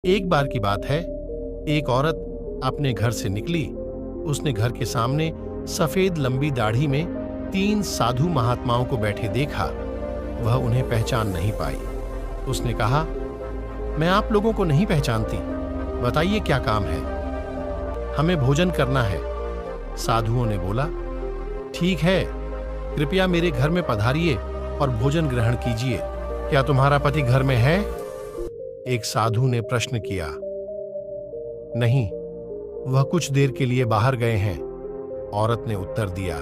एक बार की बात है, एक औरत अपने घर से निकली। उसने घर के सामने सफेद लंबी दाढ़ी में 3 साधु महात्माओं को बैठे देखा। वह उन्हें पहचान नहीं पाई। उसने कहा, मैं आप लोगों को नहीं पहचानती, बताइए क्या काम है? हमें भोजन करना है। साधुओं ने बोला, ठीक है, कृपया मेरे घर में पधारिए और भोजन ग्रहण कीजिए। क्या तुम्हारा पति घर में है? एक साधु ने प्रश्न किया। नहीं, वह कुछ देर के लिए बाहर गए हैं, औरत ने उत्तर दिया।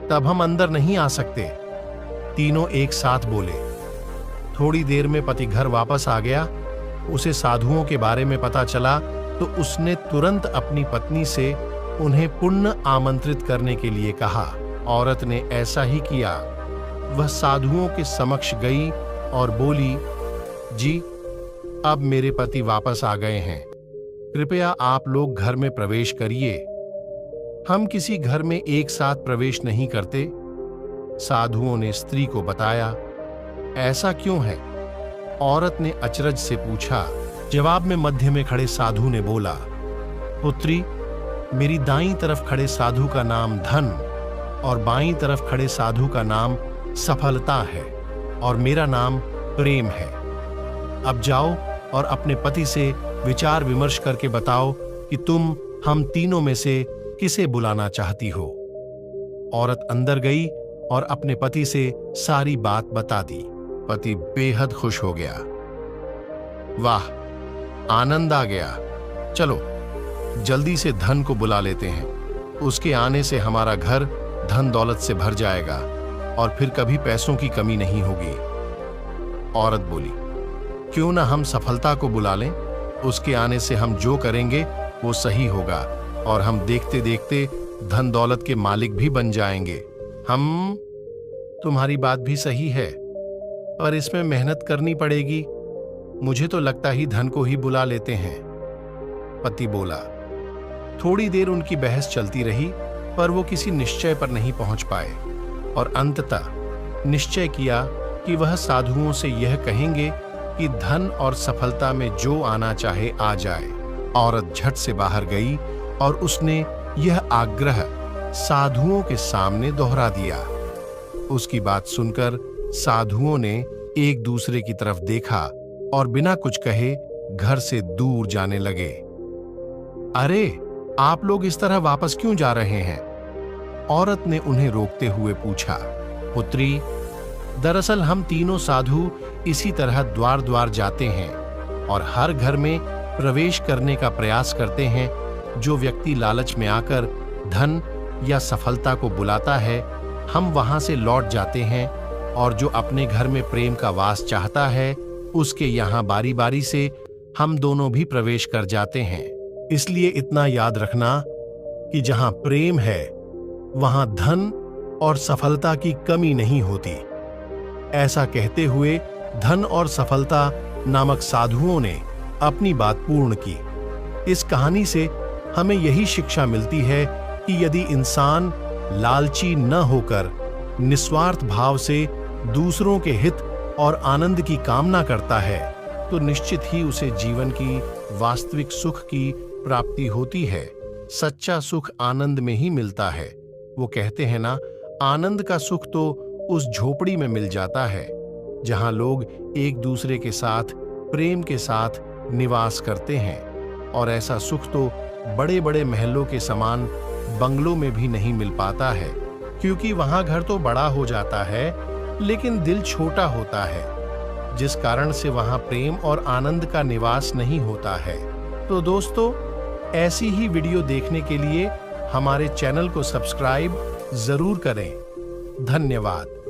तब हम अंदर नहीं आ सकते, तीनों एक साथ बोले। थोड़ी देर में पति घर वापस आ गया। उसे साधुओं के बारे में पता चला तो उसने तुरंत अपनी पत्नी से उन्हें पुण्य आमंत्रित करने के लिए कहा। औरत ने ऐसा ही किया। वह साधुओं के समक्ष गई और बोली, जी, अब मेरे पति वापस आ गए हैं, कृपया आप लोग घर में प्रवेश करिए। हम किसी घर में एक साथ प्रवेश नहीं करते। साधुओं ने स्त्री को बताया। ऐसा क्यों है? औरत ने अचरज से पूछा। जवाब में मध्य में खड़े साधु ने बोला, पुत्री, मेरी दाईं तरफ खड़े साधु का नाम धन और बाईं तरफ खड़े साधु का नाम सफलता है और मेरा नाम प्रेम है। अब जाओ और अपने पति से विचार विमर्श करके बताओ कि तुम हम तीनों में से किसे बुलाना चाहती हो। औरत अंदर गई और अपने पति से सारी बात बता दी। पति बेहद खुश हो गया। वाह, आनंद आ गया। चलो जल्दी से धन को बुला लेते हैं। उसके आने से हमारा घर धन दौलत से भर जाएगा और फिर कभी पैसों की कमी नहीं होगी। औरत बोली, क्यों ना हम सफलता को बुला लें? उसके आने से हम जो करेंगे वो सही होगा और हम देखते देखते धन दौलत के मालिक भी बन जाएंगे। तुम्हारी बात भी सही है, पर इसमें मेहनत करनी पड़ेगी। मुझे तो लगता ही धन को ही बुला लेते हैं। पति बोला। थोड़ी देर उनकी बहस चलती रही, पर वो किसी निश्चय पर नहीं पहुंच पाए और अंततः निश्चय किया कि वह साधुओं से यह कहेंगे कि धन और सफलता में जो आना चाहे आ जाए। औरत झट से बाहर गई और उसने यह आग्रह साधुओं के सामने दोहरा दिया। उसकी बात सुनकर साधुओं ने एक दूसरे की तरफ देखा और बिना कुछ कहे घर से दूर जाने लगे। अरे, आप लोग इस तरह वापस क्यों जा रहे हैं? औरत ने उन्हें रोकते हुए पूछा। पुत्री, दरअसल हम तीनों साधु इसी तरह द्वार द्वार जाते हैं और हर घर में प्रवेश करने का प्रयास करते हैं। जो व्यक्ति लालच में आकर धन या सफलता को बुलाता है, हम वहां से लौट जाते हैं और जो अपने घर में प्रेम का वास चाहता है, उसके यहां बारी बारी से हम दोनों भी प्रवेश कर जाते हैं। इसलिए इतना याद रखना कि जहां प्रेम है वहां धन और सफलता की कमी नहीं होती। ऐसा कहते हुए धन और सफलता नामक साधुओं ने अपनी बात पूर्ण की। इस कहानी से हमें यही शिक्षा मिलती है कि यदि इंसान लालची न होकर निस्वार्थ भाव से दूसरों के हित और आनंद की कामना करता है, तो निश्चित ही उसे जीवन की वास्तविक सुख की प्राप्ति होती है। सच्चा सुख आनंद में ही मिलता है। वो कहते हैं ना, आनंद का सुख तो उस झोपड़ी में मिल जाता है जहां लोग एक दूसरे के साथ प्रेम के साथ निवास करते हैं। और ऐसा सुख तो बड़े बड़े महलों के समान बंगलों में भी नहीं मिल पाता है, क्योंकि वहां घर तो बड़ा हो जाता है लेकिन दिल छोटा होता है, जिस कारण से वहां प्रेम और आनंद का निवास नहीं होता है। तो दोस्तों, ऐसी ही वीडियो देखने के लिए हमारे चैनल को सब्सक्राइब जरूर करें। धन्यवाद।